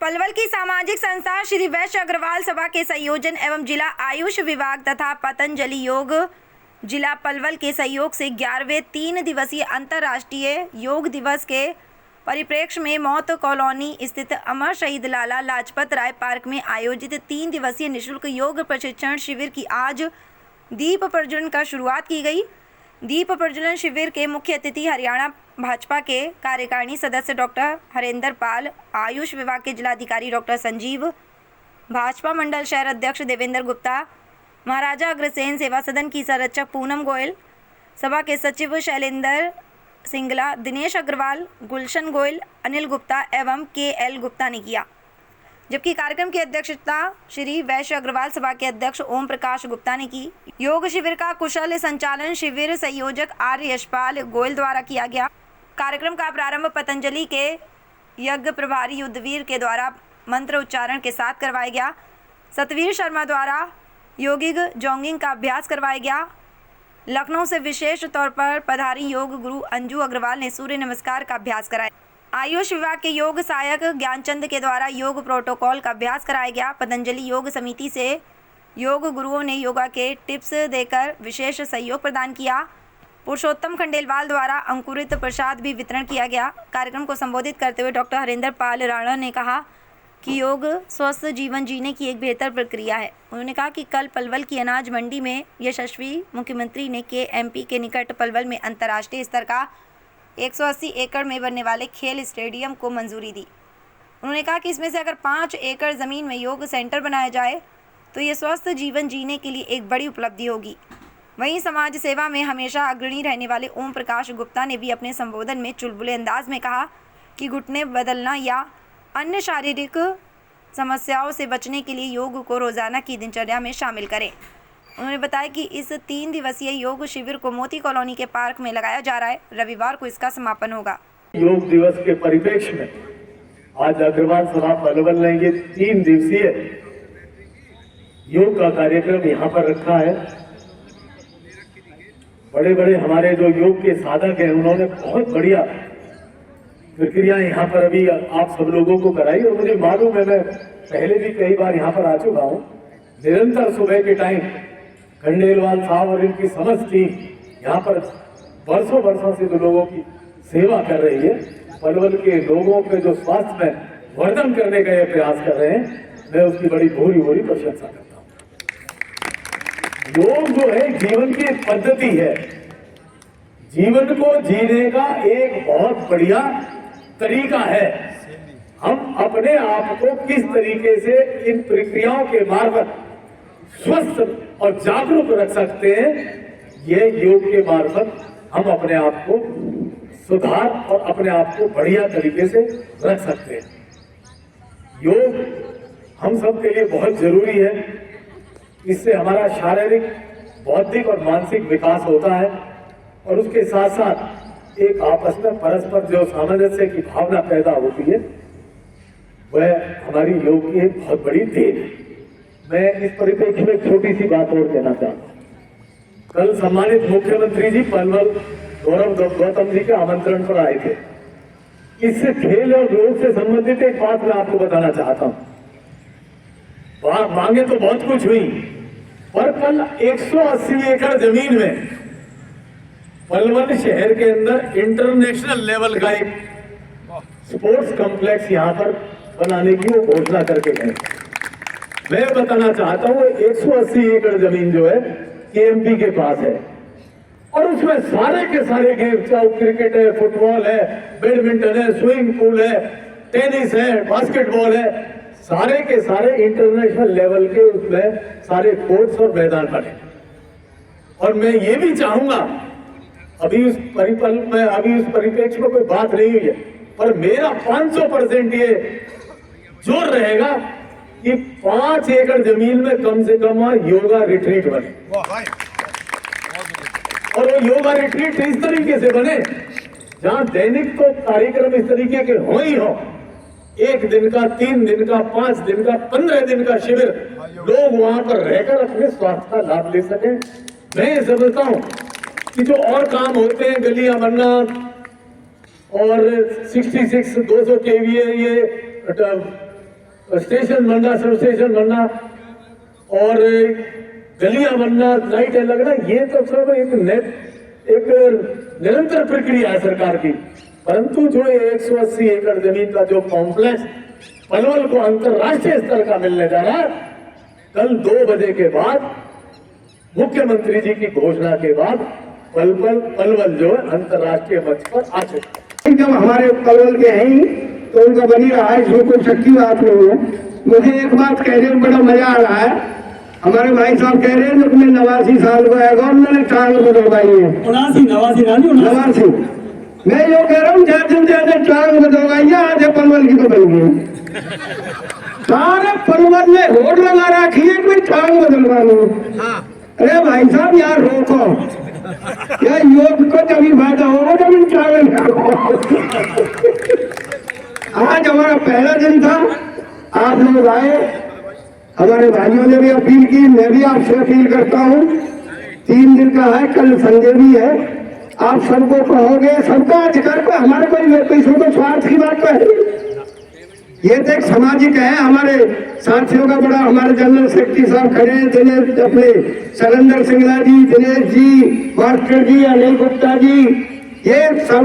पलवल की सामाजिक संस्था श्री वैश्य अग्रवाल सभा के संयोजन एवं जिला आयुष विभाग तथा पतंजलि योग जिला पलवल के सहयोग से 11वें 3 दिवसीय अंतर्राष्ट्रीय योग दिवस के परिप्रेक्ष्य में मौत कॉलोनी स्थित अमर शहीद लाला लाजपत राय पार्क में आयोजित 3 दिवसीय निःशुल्क योग प्रशिक्षण शिविर की आज दीप प्रज्वलन का शुरुआत की गई। दीप प्रज्वलन शिविर के मुख्य अतिथि हरियाणा भाजपा के कार्यकारिणी सदस्य डॉक्टर हरेंद्र पाल, आयुष विभाग के जिलाधिकारी डॉक्टर संजीव, भाजपा मंडल शहर अध्यक्ष देवेंद्र गुप्ता, महाराजा अग्रसेन सेवा सदन की संरक्षक पूनम गोयल, सभा के सचिव शैलेंद्र सिंगला, दिनेश अग्रवाल, गुलशन गोयल, अनिल गुप्ता एवं KL गुप्ता ने किया। जबकि कार्यक्रम की अध्यक्षता श्री वैश्य अग्रवाल सभा के अध्यक्ष ओम प्रकाश गुप्ता ने की। योग शिविर का कुशल संचालन शिविर संयोजक आर्य यशपाल गोयल द्वारा किया गया। कार्यक्रम का प्रारंभ पतंजलि के यज्ञ प्रभारी युद्धवीर के द्वारा मंत्र उच्चारण के साथ करवाया गया। सतवीर शर्मा द्वारा योगिक जोंगिंग का अभ्यास करवाया गया। लखनऊ से विशेष तौर पर पधारी योग गुरु अंजू अग्रवाल ने सूर्य नमस्कार का अभ्यास कराया। आयुष विभाग के योग सहायक ज्ञानचंद के द्वारा योग प्रोटोकॉल का अभ्यास कराया गया। पतंजलि योग समिति से योग गुरुओं ने योगा के टिप्स देकर विशेष सहयोग प्रदान किया। पुरुषोत्तम खंडेलवाल द्वारा अंकुरित प्रसाद भी वितरण किया गया। कार्यक्रम को संबोधित करते हुए डॉक्टर हरेंद्र पाल राणा ने कहा कि योग स्वस्थ जीवन जीने की एक बेहतर प्रक्रिया है। उन्होंने कहा कि कल पलवल की अनाज मंडी में यशस्वी मुख्यमंत्री ने KMP के निकट पलवल में अंतर्राष्ट्रीय स्तर का 180 एकड़ में बनने वाले खेल स्टेडियम को मंजूरी दी। उन्होंने कहा कि इसमें से अगर 5 एकड़ ज़मीन में योग सेंटर बनाया जाए तो ये स्वस्थ जीवन जीने के लिए एक बड़ी उपलब्धि होगी। वहीं समाज सेवा में हमेशा अग्रणी रहने वाले ओम प्रकाश गुप्ता ने भी अपने संबोधन में चुलबुले अंदाज में कहा कि घुटने बदलना या अन्य शारीरिक समस्याओं से बचने के लिए योग को रोज़ाना की दिनचर्या में शामिल करें। उन्होंने बताया कि इस 3 दिवसीय योग शिविर को मोती कॉलोनी के पार्क में लगाया जा रहा है। रविवार को इसका समापन होगा। योग दिवस के परिप्रेक्ष्य में आज अग्रवाल सभा पलवल ने ये 3 दिवसीय योग का कार्यक्रम यहाँ पर रखा है। बड़े बड़े हमारे जो योग के साधक हैं उन्होंने बहुत बढ़िया प्रक्रिया यहाँ पर अभी आप सब लोगों को कराई और मुझे मालूम है, मैं पहले भी कई बार यहाँ पर आ चुका हूँ। निरंतर सुबह के टाइम खंडेलवाल साहब और इनकी समस्त टीम यहाँ पर वर्षों से जो लोगों की सेवा कर रही है, पलवल के लोगों के जो स्वास्थ्य में वर्धन करने का ये प्रयास कर रहे हैं, मैं उसकी बड़ी भूरी प्रशंसा करता हूँ। योग जो है जीवन की एक पद्धति है, जीवन को जीने का एक बहुत बढ़िया तरीका है। हम अपने आप को किस तरीके से इन प्रक्रियाओं के मार्फत स्वस्थ और जागरूक रख सकते हैं, यह योग के मार्फत हम अपने आप को सुधार और अपने आप को बढ़िया तरीके से रख सकते हैं। योग हम सब के लिए बहुत जरूरी है। इससे हमारा शारीरिक, बौद्धिक और मानसिक विकास होता है और उसके साथ साथ एक आपस में परस्पर जो सामंजस्य की भावना पैदा होती है, वह हमारी योग की एक बहुत बड़ी देन है। मैं इस परिप्रेक्ष्य में एक छोटी सी बात और कहना चाहता हूँ। कल सम्मानित मुख्यमंत्री जी पलवल गौरव गौतम जी के आमंत्रण पर आए थे। इससे खेल और योग से संबंधित एक बात मैं आपको बताना चाहता हूँ। मांगे तो बहुत कुछ हुई, पर कल 180 एकड़ जमीन में पलवल शहर के अंदर इंटरनेशनल लेवल का एक स्पोर्ट्स कॉम्प्लेक्स यहाँ पर बनाने की वो घोषणा करके गए। मैं बताना चाहता हूँ 180 एकड़ जमीन जो है KMP के पास है और उसमें सारे के सारे गेम, चाहे क्रिकेट है, फुटबॉल है, बैडमिंटन है, स्विमिंग पूल है, टेनिस है, बास्केटबॉल है, सारे के सारे इंटरनेशनल लेवल के उसमें सारे कोर्ट्स और मैदान बने। और मैं ये भी चाहूंगा, अभी उस परिप्रेक्ष्य में कोई बात नहीं हुई है, पर मेरा 500% ये जोर रहेगा कि 5 एकड़ जमीन में कम से कम योगा रिट्रीट बने। और वो योगा रिट्रीट इस तरीके से बने जहां दैनिक तो कार्यक्रम इस तरीके के हो ही हो, 1 दिन का, 3 दिन का, 5 दिन का, 15 दिन का शिविर, लोग वहां पर रहकर अपने स्वास्थ्य का लाभ ले सकें। मैं ये समझता हूं कि जो और काम होते हैं, गलियां बनना और 66 200 KVA ये स्टेशन बनना, सब स्टेशन बनना और गलियां बनना, लाइटें लगना, ये तो सब एक निरंतर प्रक्रिया है सरकार की। परंतु जो 180 एकड़ जमीन का जो कॉम्प्लेक्स पलवल को अंतर्राष्ट्रीय स्तर का मिलने जा रहा है, कल 2 बजे के बाद मुख्यमंत्री जी की घोषणा के बाद पलवल जो है अंतर्राष्ट्रीय मंच पर आ चुका। जब हमारे पलवल के हैं ही तो उनका बनी रहा है, इसमें कोई शक की बात नहीं है। मुझे एक बात कहने में बड़ा मजा आ रहा है, हमारे भाई साहब कह रहे हैं अपने 89 साल को आएगा और उन्होंने टांग बदलवाई है। 89 मैं जो कह रहा हूँ ज्यादा टांग बदलवाई आज पलवल की तो बन गई। सारे पलवल ने होड़ लगा रखी है कोई टांग बदलवानी। अरे भाई साहब यार रोको, यार योग को तभी फायदा होगा जब इन टांग। आज हमारा पहला दिन था, आप लोग आए, हमारे भाइयों ने भी अपील की, मैं भी आपसे अपील करता हूँ। 3 दिन का है, कल संडे भी है, आप सबको कहोगे, सबका अधिकार पे हमारे कोई तो स्वार्थ की बात तो है, ये तो एक सामाजिक है। हमारे साथियों का बड़ा, हमारे जनरल सेक्रेटरी साहब खड़े हैं, दिनेश अपने सरेंद्र सिंगला जी, दिनेश जी, मास्टर जी, अनिल गुप्ता जी, ये सब